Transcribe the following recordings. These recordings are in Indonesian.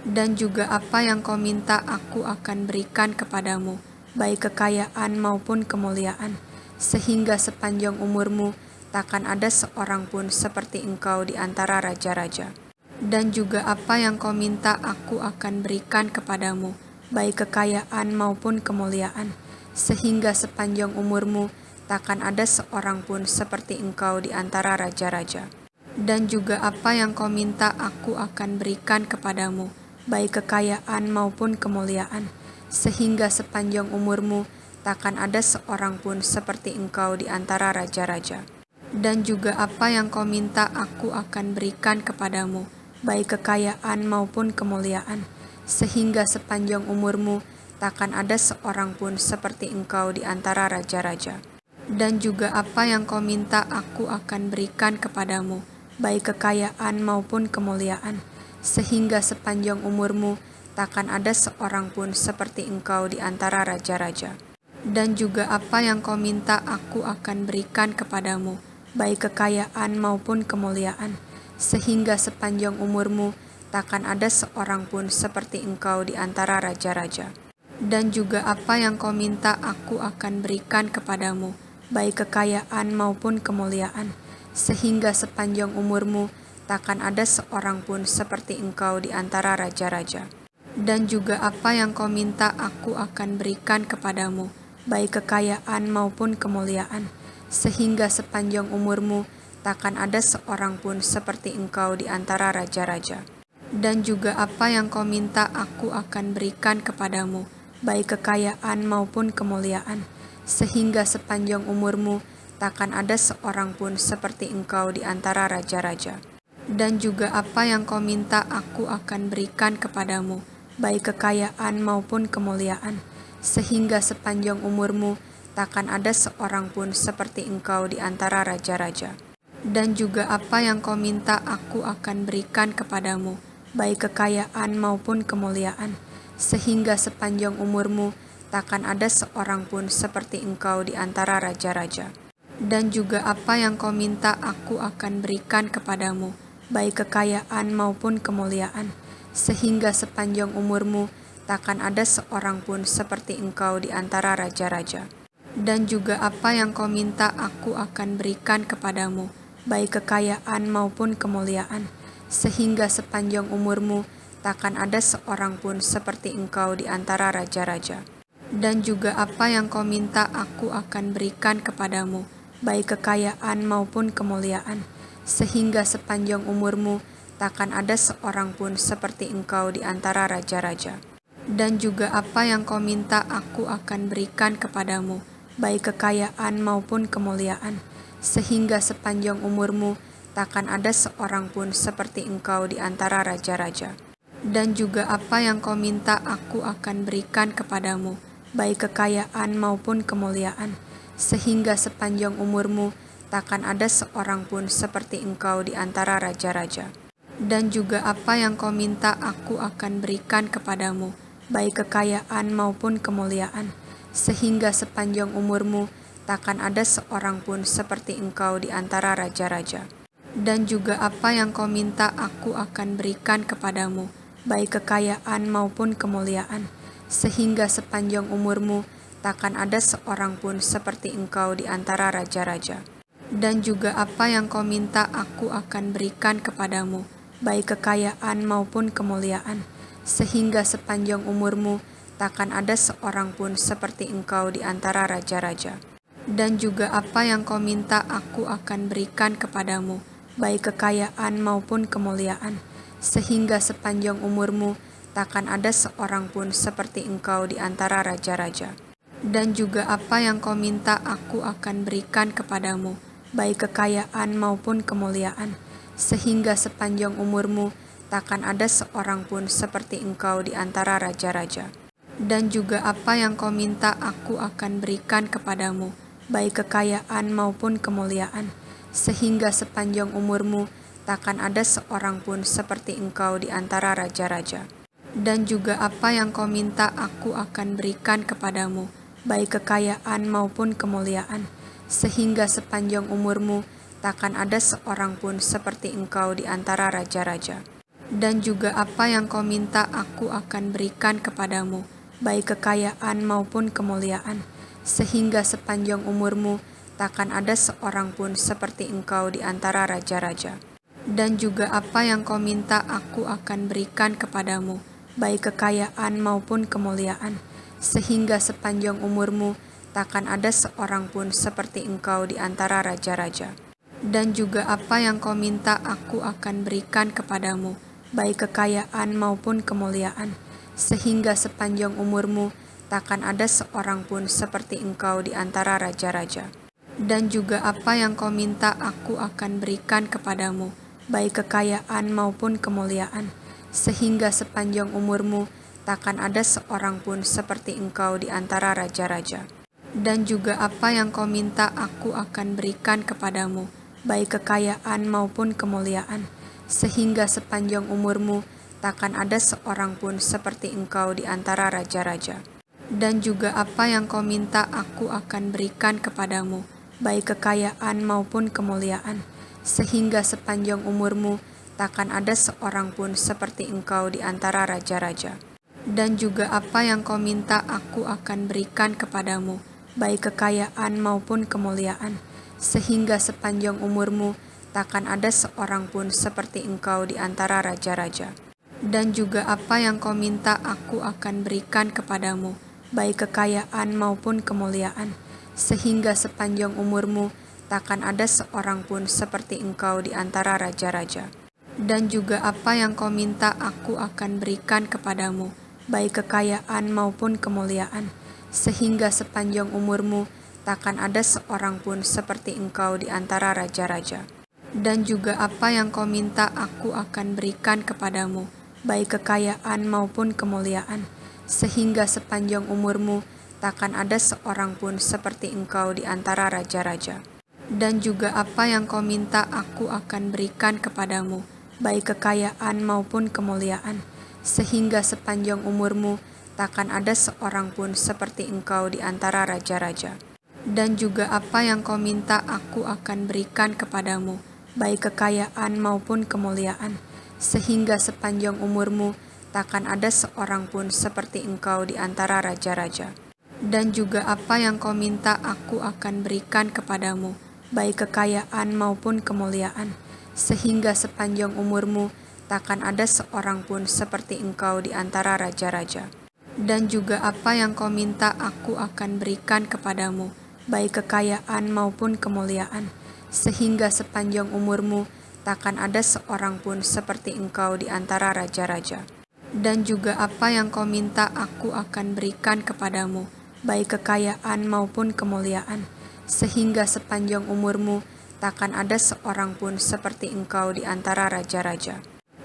Dan juga apa yang kau minta aku akan berikan kepadamu, baik kekayaan maupun kemuliaan, sehingga sepanjang umurmu takkan ada seorang pun seperti engkau di antara raja-raja. Dan juga apa yang kau minta aku akan berikan kepadamu, baik kekayaan maupun kemuliaan, sehingga sepanjang umurmu takkan ada seorang pun seperti engkau di antara raja-raja. Dan juga apa yang kau minta aku akan berikan kepadamu, baik kekayaan maupun kemuliaan, sehingga sepanjang umurmu takkan ada seorang pun seperti engkau di antara raja-raja. Dan juga apa yang kau minta aku akan berikan kepadamu, baik kekayaan maupun kemuliaan, sehingga sepanjang umurmu takkan ada seorang pun seperti engkau di antara raja-raja. Dan juga apa yang kau minta aku akan berikan kepadamu, baik kekayaan maupun kemuliaan, sehingga sepanjang umurmu takkan ada seorang pun seperti engkau di antara raja-raja. Dan juga apa yang kau minta aku akan berikan kepadamu, baik kekayaan maupun kemuliaan, sehingga sepanjang umurmu takkan ada seorang pun seperti engkau di antara raja-raja. Dan juga apa yang kau minta aku akan berikan kepadamu, baik kekayaan maupun kemuliaan, sehingga sepanjang umurmu takkan ada seorang pun seperti engkau di antara raja-raja. Dan juga apa yang kau minta aku akan berikan kepadamu, baik kekayaan maupun kemuliaan, sehingga sepanjang umurmu takkan ada seorang pun seperti engkau di antara raja-raja. Dan juga apa yang kau minta aku akan berikan kepadamu, baik kekayaan maupun kemuliaan, sehingga sepanjang umurmu takkan ada seorang pun seperti engkau di antara raja-raja. Dan juga apa yang kau minta aku akan berikan kepadamu, baik kekayaan maupun kemuliaan, sehingga sepanjang umurmu takkan ada seorang pun seperti engkau di antara raja-raja. Dan juga apa yang kau minta aku akan berikan kepadamu, baik kekayaan maupun kemuliaan, sehingga sepanjang umurmu takkan ada seorang pun seperti engkau di antara raja-raja. Dan juga apa yang kau minta aku akan berikan kepadamu, baik kekayaan maupun kemuliaan, sehingga sepanjang umurmu takkan ada seorang pun seperti engkau di antara raja-raja. Dan juga apa yang kau minta aku akan berikan kepadamu, baik kekayaan maupun kemuliaan, sehingga sepanjang umurmu takkan ada seorang pun seperti engkau di antara raja-raja. Dan juga apa yang kau minta aku akan berikan kepadamu, baik kekayaan maupun kemuliaan, sehingga sepanjang umurmu takkan ada seorang pun seperti engkau di antara raja-raja. Dan juga apa yang kau minta aku akan berikan kepadamu, baik kekayaan maupun kemuliaan, sehingga sepanjang umurmu takkan ada seorang pun seperti engkau di antara raja-raja. Dan juga apa yang kau minta aku akan berikan kepadamu, baik kekayaan maupun kemuliaan, sehingga sepanjang umurmu takkan ada seorang pun seperti engkau di antara raja-raja. Dan juga apa yang kau minta aku akan berikan kepadamu, baik kekayaan maupun kemuliaan, sehingga sepanjang umurmu takkan ada seorang pun seperti engkau di antara raja-raja. Dan juga apa yang kau minta aku akan berikan kepadamu, baik kekayaan maupun kemuliaan, sehingga sepanjang umurmu takkan ada seorang pun seperti engkau di antara raja-raja. Dan juga apa yang kau minta aku akan berikan kepadamu, baik kekayaan maupun kemuliaan, sehingga sepanjang umurmu takkan ada seorang pun seperti engkau di antara raja-raja. Dan juga apa yang kau minta aku akan berikan kepadamu, baik kekayaan maupun kemuliaan, sehingga sepanjang umurmu takkan ada seorang pun seperti engkau di antara raja-raja. Dan juga apa yang kau minta aku akan berikan kepadamu, baik kekayaan maupun kemuliaan, sehingga sepanjang umurmu takkan ada seorang pun seperti engkau di antara raja-raja. Dan juga apa yang kau minta aku akan berikan kepadamu, baik kekayaan maupun kemuliaan, sehingga sepanjang umurmu takkan ada seorang pun seperti engkau di antara raja-raja. Dan juga apa yang kau minta aku akan berikan kepadamu, baik kekayaan maupun kemuliaan, sehingga sepanjang umurmu takkan ada seorang pun seperti engkau di antara raja-raja. dan juga apa yang kau minta aku akan berikan kepadamu, baik kekayaan maupun kemuliaan, sehingga sepanjang umurmu takkan ada seorang pun seperti engkau di antara raja-raja. Dan juga apa yang kau minta aku akan berikan kepadamu, baik kekayaan maupun kemuliaan, sehingga sepanjang umurmu takkan ada seorang pun seperti engkau di antara raja-raja. Dan juga apa yang kau minta aku akan berikan kepadamu, baik kekayaan maupun kemuliaan, sehingga sepanjang umurmu takkan ada seorang pun seperti engkau di antara raja-raja. Dan juga apa yang kau minta aku akan berikan kepadamu, baik kekayaan maupun kemuliaan, sehingga sepanjang umurmu takkan ada seorang pun seperti engkau di antara raja-raja. Dan juga apa yang kau minta aku akan berikan kepadamu, baik kekayaan maupun kemuliaan, sehingga sepanjang umurmu takkan ada seorang pun seperti engkau di antara raja-raja. Dan juga apa yang kau minta aku akan berikan kepadamu, baik kekayaan maupun kemuliaan, sehingga sepanjang umurmu takkan ada seorang pun seperti engkau di antara raja-raja. Dan juga apa yang kau minta aku akan berikan kepadamu, baik kekayaan maupun kemuliaan, sehingga sepanjang umurmu takkan ada seorang pun seperti engkau di antara raja-raja. Dan juga apa yang kau minta aku akan berikan kepadamu, baik kekayaan maupun kemuliaan, sehingga sepanjang umurmu takkan ada seorang pun seperti engkau di antara raja-raja. Dan juga apa yang kau minta aku akan berikan kepadamu, baik kekayaan maupun kemuliaan, sehingga sepanjang umurmu takkan ada seorang pun seperti engkau di antara raja-raja. Dan juga apa yang kau minta aku akan berikan kepadamu, baik kekayaan maupun kemuliaan, sehingga sepanjang umurmu takkan ada seorang pun seperti engkau di antara raja-raja. Dan juga apa yang kau minta aku akan berikan kepadamu, baik kekayaan maupun kemuliaan, sehingga sepanjang umurmu takkan ada seorang pun seperti engkau di antara raja-raja. Dan juga apa yang kau minta aku akan berikan kepadamu, baik kekayaan maupun kemuliaan, sehingga sepanjang umurmu takkan ada seorang pun seperti engkau di antara raja-raja. Dan juga apa yang kau minta aku akan berikan kepadamu, baik kekayaan maupun kemuliaan, sehingga sepanjang umurmu takkan ada seorang pun seperti engkau di antara raja-raja. Dan juga apa yang kau minta aku akan berikan kepadamu, baik kekayaan maupun kemuliaan, sehingga sepanjang umurmu takkan ada seorang pun seperti engkau di antara raja-raja. Dan juga apa yang kau minta aku akan berikan kepadamu, baik kekayaan maupun kemuliaan, sehingga sepanjang umurmu takkan ada seorang pun seperti engkau di antara raja-raja.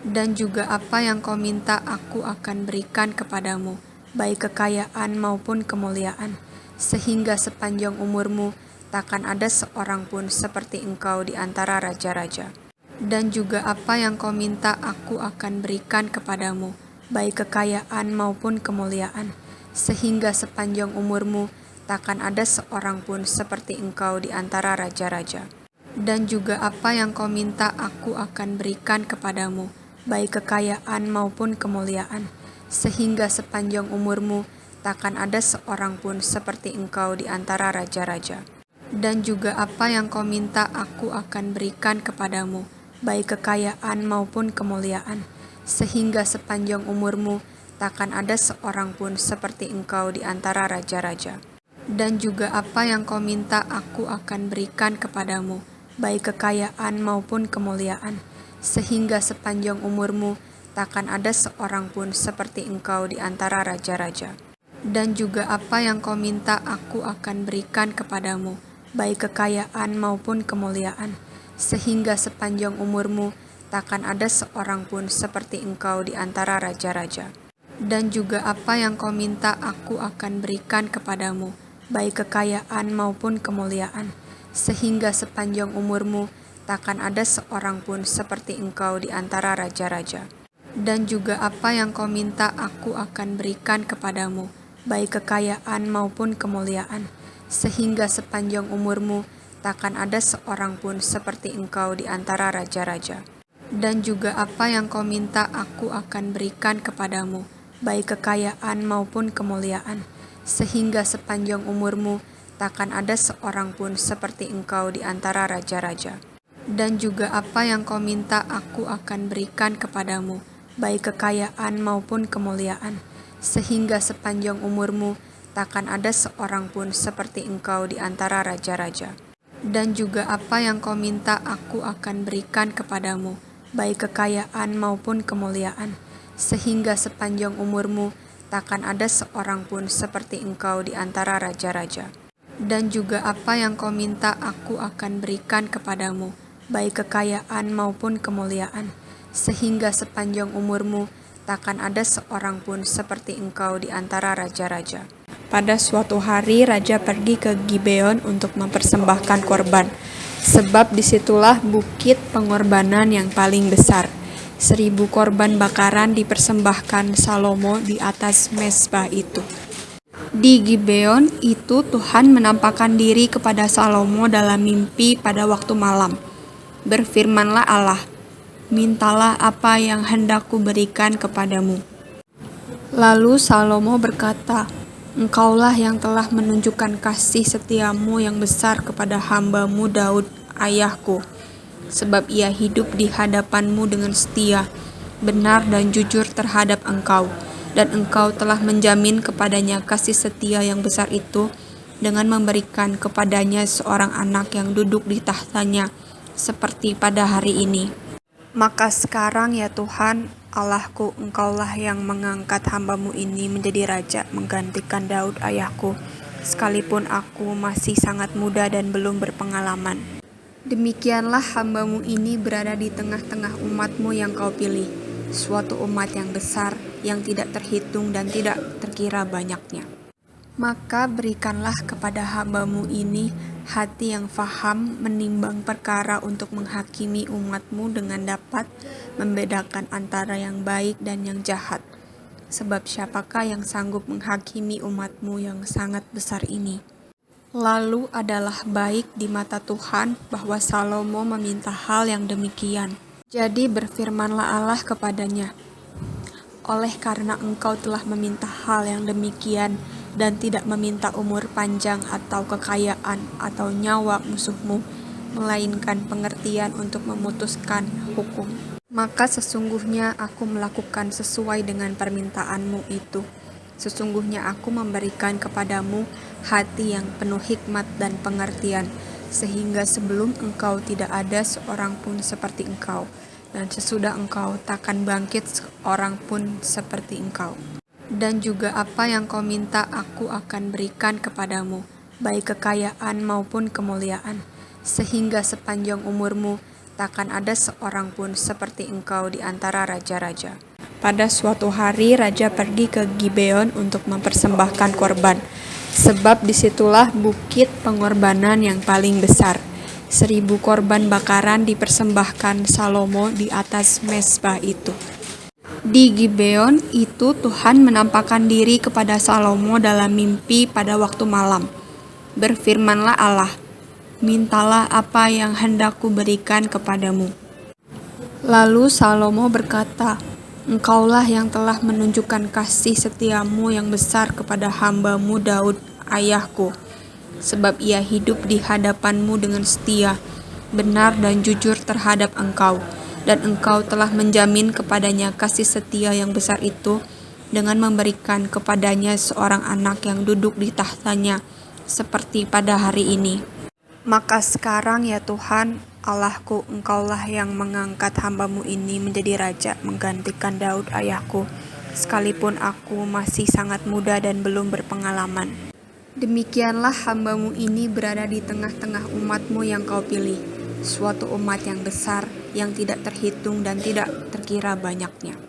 Dan juga apa yang kau minta aku akan berikan kepadamu, baik kekayaan maupun kemuliaan, sehingga sepanjang umurmu takkan ada seorang pun seperti engkau di antara raja-raja. Dan juga apa yang kau minta aku akan berikan kepadamu, baik kekayaan maupun kemuliaan, sehingga sepanjang umurmu takkan ada seorang pun seperti engkau di antara raja-raja. Dan juga apa yang kau minta aku akan berikan kepadamu, baik kekayaan maupun kemuliaan, sehingga sepanjang umurmu takkan ada seorang pun seperti engkau di antara raja-raja. Dan juga apa yang kau minta aku akan berikan kepadamu, baik kekayaan maupun kemuliaan, sehingga sepanjang umurmu takkan ada seorang pun seperti engkau di antara raja-raja. Dan juga apa yang kau minta aku akan berikan kepadamu, baik kekayaan maupun kemuliaan, sehingga sepanjang umurmu takkan ada seorang pun seperti engkau di antara raja-raja. Dan juga apa yang kau minta aku akan berikan kepadamu, baik kekayaan maupun kemuliaan, sehingga sepanjang umurmu takkan ada seorang pun seperti engkau di antara raja-raja. Dan juga apa yang kau minta aku akan berikan kepadamu, baik kekayaan maupun kemuliaan, sehingga sepanjang umurmu takkan ada seorang pun seperti engkau di antara raja-raja. Dan juga apa yang kau minta aku akan berikan kepadamu, baik kekayaan maupun kemuliaan, sehingga sepanjang umurmu takkan ada seorang pun seperti engkau di antara raja-raja. Dan juga apa yang kau minta aku akan berikan kepadamu, baik kekayaan maupun kemuliaan, sehingga sepanjang umurmu takkan ada seorang pun seperti engkau di antara raja-raja. Dan juga apa yang kau minta aku akan berikan kepadamu, baik kekayaan maupun kemuliaan, sehingga sepanjang umurmu takkan ada seorang pun seperti engkau di antara raja-raja. Dan juga apa yang kau minta aku akan berikan kepadamu, baik kekayaan maupun kemuliaan, sehingga sepanjang umurmu takkan ada seorang pun seperti engkau di antara raja-raja. Dan juga apa yang kau minta aku akan berikan kepadamu, baik kekayaan maupun kemuliaan, sehingga sepanjang umurmu takkan ada seorang pun seperti engkau di antara raja-raja. Pada suatu hari raja pergi ke Gibeon untuk mempersembahkan korban, sebab disitulah bukit pengorbanan yang paling besar. 1.000 korban bakaran dipersembahkan Salomo di atas mezbah itu. Di Gibeon itu Tuhan menampakkan diri kepada Salomo dalam mimpi pada waktu malam. Berfirmanlah Allah, mintalah apa yang hendak kuberikan kepadamu. Lalu Salomo berkata, Engkaulah yang telah menunjukkan kasih setiamu yang besar kepada hamba-Mu Daud, ayahku, sebab ia hidup di hadapan-Mu dengan setia, benar dan jujur terhadap Engkau, dan Engkau telah menjamin kepadanya kasih setia yang besar itu dengan memberikan kepadanya seorang anak yang duduk di tahtanya, seperti pada hari ini. Maka sekarang ya Tuhan, Allahku, Engkaulah yang mengangkat hamba-Mu ini menjadi raja menggantikan Daud ayahku, sekalipun aku masih sangat muda dan belum berpengalaman. Demikianlah hamba-Mu ini berada di tengah-tengah umat-Mu yang Kau pilih, suatu umat yang besar, yang tidak terhitung dan tidak terkira banyaknya. Maka berikanlah kepada hamba-Mu ini hati yang faham menimbang perkara untuk menghakimi umat-Mu dengan dapat membedakan antara yang baik dan yang jahat. Sebab siapakah yang sanggup menghakimi umat-Mu yang sangat besar ini? Lalu adalah baik di mata Tuhan bahwa Salomo meminta hal yang demikian. Jadi berfirmanlah Allah kepadanya, oleh karena engkau telah meminta hal yang demikian dan tidak meminta umur panjang atau kekayaan atau nyawa musuhmu, melainkan pengertian untuk memutuskan hukum, maka sesungguhnya aku melakukan sesuai dengan permintaanmu itu. Sesungguhnya aku memberikan kepadamu hati yang penuh hikmat dan pengertian, sehingga sebelum engkau tidak ada seorang pun seperti engkau, dan sesudah engkau takkan bangkit seorang pun seperti engkau. Dan juga apa yang kau minta aku akan berikan kepadamu, baik kekayaan maupun kemuliaan, sehingga sepanjang umurmu takkan ada seorang pun seperti engkau di antara raja-raja. Pada suatu hari raja pergi ke Gibeon untuk mempersembahkan korban, sebab disitulah bukit pengorbanan yang paling besar. 1.000 korban bakaran dipersembahkan Salomo di atas mezbah itu. Di Gibeon itu Tuhan menampakkan diri kepada Salomo dalam mimpi pada waktu malam. Berfirmanlah Allah, mintalah apa yang hendak kuberikan kepadamu. Lalu Salomo berkata, Engkaulah yang telah menunjukkan kasih setiamu yang besar kepada hamba-Mu Daud, ayahku, sebab ia hidup di hadapan-Mu dengan setia, benar dan jujur terhadap Engkau, dan Engkau telah menjamin kepadanya kasih setia yang besar itu dengan memberikan kepadanya seorang anak yang duduk di tahtanya, seperti pada hari ini. Maka sekarang ya Tuhan, Allahku, Engkaulah yang mengangkat hamba-Mu ini menjadi raja menggantikan Daud ayahku, sekalipun aku masih sangat muda dan belum berpengalaman. Demikianlah hamba-Mu ini berada di tengah-tengah umat-Mu yang Kau pilih, suatu umat yang besar, yang tidak terhitung dan tidak terkira banyaknya.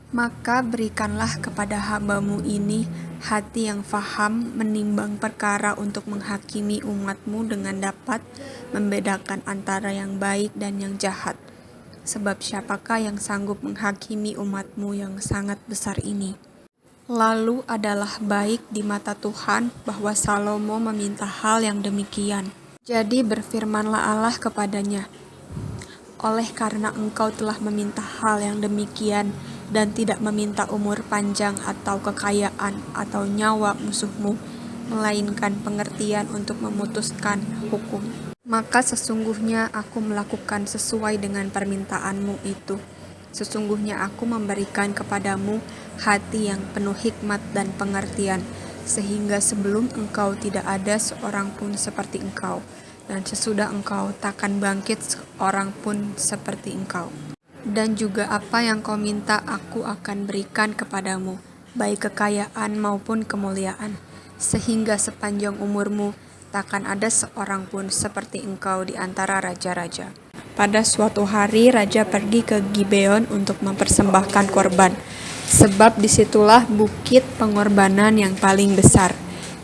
Maka berikanlah kepada hamba-Mu ini hati yang faham menimbang perkara untuk menghakimi umat-Mu dengan dapat membedakan antara yang baik dan yang jahat. Sebab siapakah yang sanggup menghakimi umat-Mu yang sangat besar ini? Lalu adalah baik di mata Tuhan bahwa Salomo meminta hal yang demikian. Jadi berfirmanlah Allah kepadanya, Oleh karena engkau telah meminta hal yang demikian dan tidak meminta umur panjang atau kekayaan atau nyawa musuhmu, melainkan pengertian untuk memutuskan hukum. Maka sesungguhnya aku melakukan sesuai dengan permintaanmu itu. Sesungguhnya aku memberikan kepadamu hati yang penuh hikmat dan pengertian, sehingga sebelum engkau tidak ada seorang pun seperti engkau, dan sesudah engkau takkan bangkit seorang pun seperti engkau. Dan juga apa yang kau minta aku akan berikan kepadamu, baik kekayaan maupun kemuliaan, sehingga sepanjang umurmu takkan ada seorang pun seperti engkau di antara raja-raja. Pada suatu hari raja pergi ke Gibeon untuk mempersembahkan korban, sebab disitulah bukit pengorbanan yang paling besar.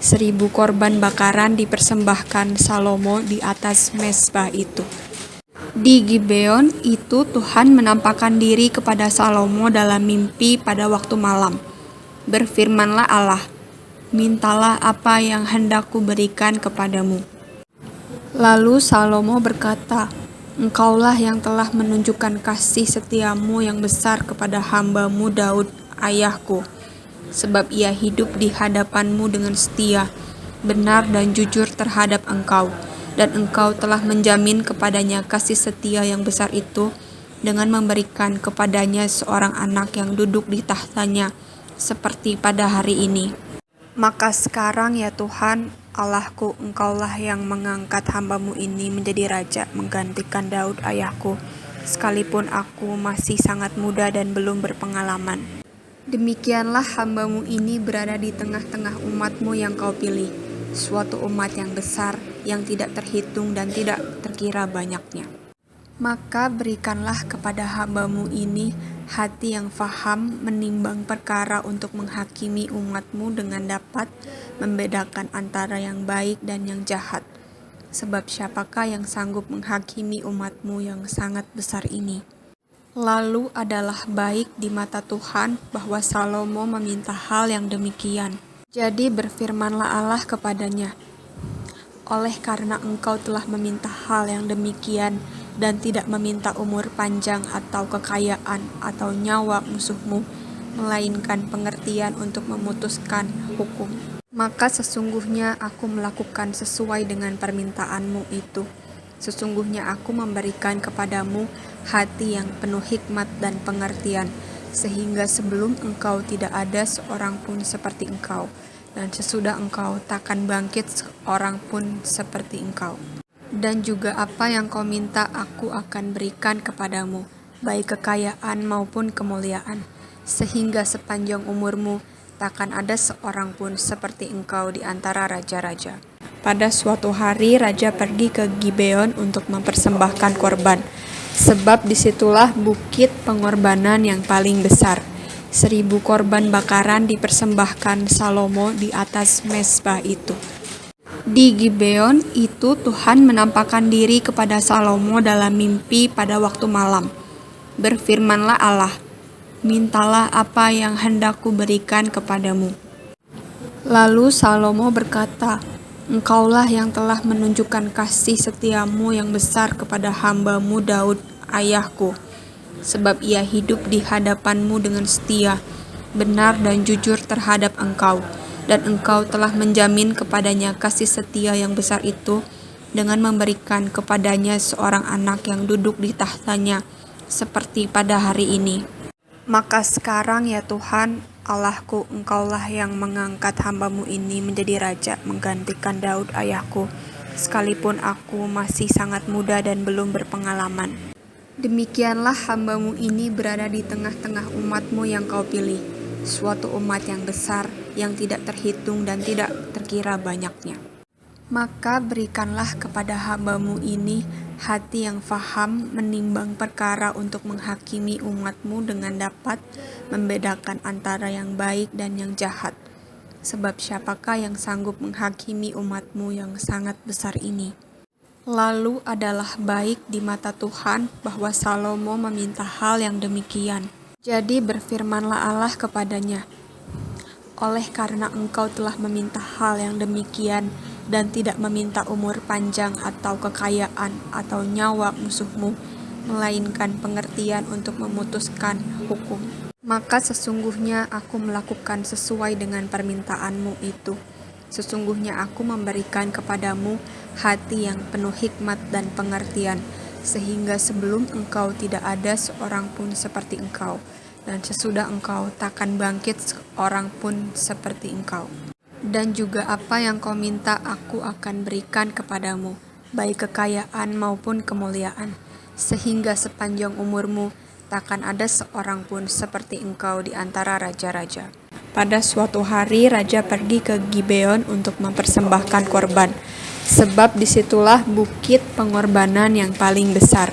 1.000 korban bakaran dipersembahkan Salomo di atas mezbah itu. Di Gibeon itu Tuhan menampakkan diri kepada Salomo dalam mimpi pada waktu malam. Berfirmanlah Allah, mintalah apa yang hendak kuberikan kepadamu. Lalu Salomo berkata, Engkaulah yang telah menunjukkan kasih setiamu yang besar kepada hamba-Mu Daud, ayahku, sebab ia hidup di hadapan-Mu dengan setia, benar dan jujur terhadap Engkau, dan Engkau telah menjamin kepadanya kasih setia yang besar itu dengan memberikan kepadanya seorang anak yang duduk di tahtanya, seperti pada hari ini. Maka sekarang ya Tuhan, Allahku, Engkaulah yang mengangkat hamba-Mu ini menjadi raja menggantikan Daud ayahku, sekalipun aku masih sangat muda dan belum berpengalaman. Demikianlah hamba-Mu ini berada di tengah-tengah umat-Mu yang Kau pilih, suatu umat yang besar, yang tidak terhitung dan tidak terkira banyaknya. Maka berikanlah kepada hamba-Mu ini hati yang faham menimbang perkara untuk menghakimi umat-Mu dengan dapat membedakan antara yang baik dan yang jahat. Sebab siapakah yang sanggup menghakimi umat-Mu yang sangat besar ini? Lalu adalah baik di mata Tuhan bahwa Salomo meminta hal yang demikian. Jadi berfirmanlah Allah kepadanya, oleh karena engkau telah meminta hal yang demikian dan tidak meminta umur panjang atau kekayaan atau nyawa musuhmu, melainkan pengertian untuk memutuskan hukum. Maka sesungguhnya aku melakukan sesuai dengan permintaanmu itu. Sesungguhnya aku memberikan kepadamu hati yang penuh hikmat dan pengertian, sehingga sebelum engkau tidak ada seorang pun seperti engkau, dan sesudah engkau takkan bangkit seorang pun seperti engkau. Dan juga apa yang kau minta aku akan berikan kepadamu, baik kekayaan maupun kemuliaan, sehingga sepanjang umurmu takkan ada seorang pun seperti engkau di antara raja-raja. Pada suatu hari raja pergi ke Gibeon untuk mempersembahkan korban, sebab disitulah bukit pengorbanan yang paling besar. 1.000 korban bakaran dipersembahkan Salomo di atas mezbah itu. Di Gibeon itu Tuhan menampakkan diri kepada Salomo dalam mimpi pada waktu malam. Berfirmanlah Allah, mintalah apa yang hendak kuberikan kepadamu. Lalu Salomo berkata, Engkaulah yang telah menunjukkan kasih setiamu yang besar kepada hamba-Mu Daud, ayahku, sebab ia hidup di hadapan-Mu dengan setia, benar dan jujur terhadap Engkau, dan Engkau telah menjamin kepadanya kasih setia yang besar itu dengan memberikan kepadanya seorang anak yang duduk di tahtanya, seperti pada hari ini. Maka sekarang ya Tuhan, Allahku, Engkaulah yang mengangkat hamba-Mu ini menjadi raja menggantikan Daud ayahku, sekalipun aku masih sangat muda dan belum berpengalaman. Demikianlah hamba-Mu ini berada di tengah-tengah umat-Mu yang Kau pilih, suatu umat yang besar, yang tidak terhitung dan tidak terkira banyaknya. Maka berikanlah kepada hamba-Mu ini hati yang faham menimbang perkara untuk menghakimi umat-Mu dengan dapat membedakan antara yang baik dan yang jahat. Sebab siapakah yang sanggup menghakimi umat-Mu yang sangat besar ini? Lalu adalah baik di mata Tuhan bahwa Salomo meminta hal yang demikian. Jadi berfirmanlah Allah kepadanya, oleh karena engkau telah meminta hal yang demikian dan tidak meminta umur panjang atau kekayaan atau nyawa musuhmu, melainkan pengertian untuk memutuskan hukum. Maka sesungguhnya aku melakukan sesuai dengan permintaanmu itu. Sesungguhnya aku memberikan kepadamu hati yang penuh hikmat dan pengertian, sehingga sebelum engkau tidak ada seorang pun seperti engkau, dan sesudah engkau takkan bangkit seorang pun seperti engkau. Dan juga apa yang kau minta aku akan berikan kepadamu, baik kekayaan maupun kemuliaan, sehingga sepanjang umurmu takkan ada seorang pun seperti engkau di antara raja-raja. Pada suatu hari raja pergi ke Gibeon untuk mempersembahkan korban, sebab disitulah bukit pengorbanan yang paling besar.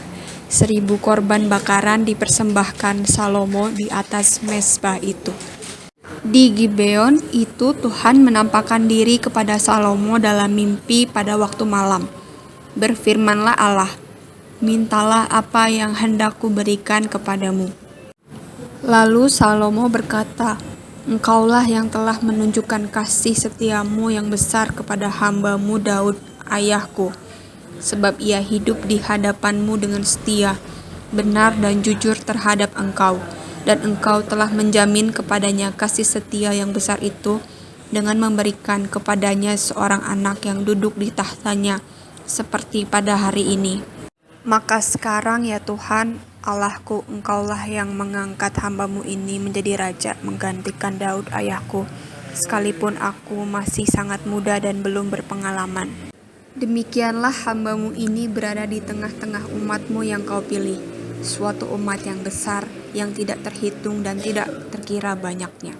1.000 korban bakaran dipersembahkan Salomo di atas mezbah itu. Di Gibeon itu Tuhan menampakkan diri kepada Salomo dalam mimpi pada waktu malam. Berfirmanlah Allah, "Mintalah apa yang hendak kuberikan kepadamu." Lalu Salomo berkata, "Engkaulah yang telah menunjukkan kasih setiamu yang besar kepada hamba-Mu Daud, ayahku, sebab ia hidup di hadapan-Mu dengan setia, benar dan jujur terhadap Engkau, dan Engkau telah menjamin kepadanya kasih setia yang besar itu dengan memberikan kepadanya seorang anak yang duduk di tahtanya, seperti pada hari ini. Maka sekarang ya Tuhan, Allahku, Engkaulah yang mengangkat hamba-Mu ini menjadi raja menggantikan Daud ayahku, sekalipun aku masih sangat muda dan belum berpengalaman. Demikianlah hamba-Mu ini berada di tengah-tengah umat-Mu yang Kau pilih, suatu umat yang besar, yang tidak terhitung dan tidak terkira banyaknya.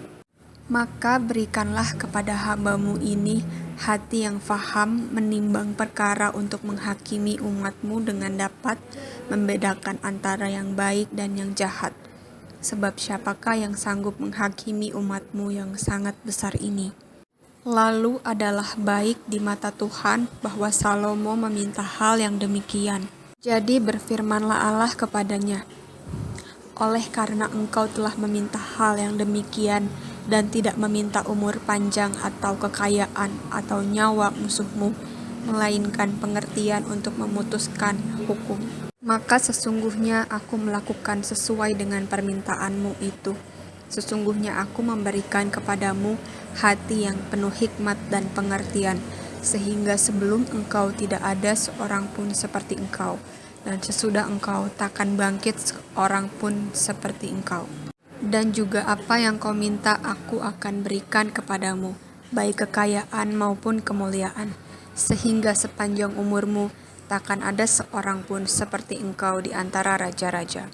Maka berikanlah kepada hamba-Mu ini hati yang faham menimbang perkara untuk menghakimi umat-Mu dengan dapat membedakan antara yang baik dan yang jahat. Sebab siapakah yang sanggup menghakimi umat-Mu yang sangat besar ini? Lalu adalah baik di mata Tuhan bahwa Salomo meminta hal yang demikian. Jadi berfirmanlah Allah kepadanya, "Oleh karena engkau telah meminta hal yang demikian dan tidak meminta umur panjang atau kekayaan atau nyawa musuhmu, melainkan pengertian untuk memutuskan hukum, maka sesungguhnya aku melakukan sesuai dengan permintaanmu itu. Sesungguhnya aku memberikan kepadamu hati yang penuh hikmat dan pengertian, sehingga sebelum engkau tidak ada seorang pun seperti engkau, dan sesudah engkau takkan bangkit seorang pun seperti engkau. Dan juga apa yang kau minta aku akan berikan kepadamu, baik kekayaan maupun kemuliaan, sehingga sepanjang umurmu takkan ada seorang pun seperti engkau di antara raja-raja."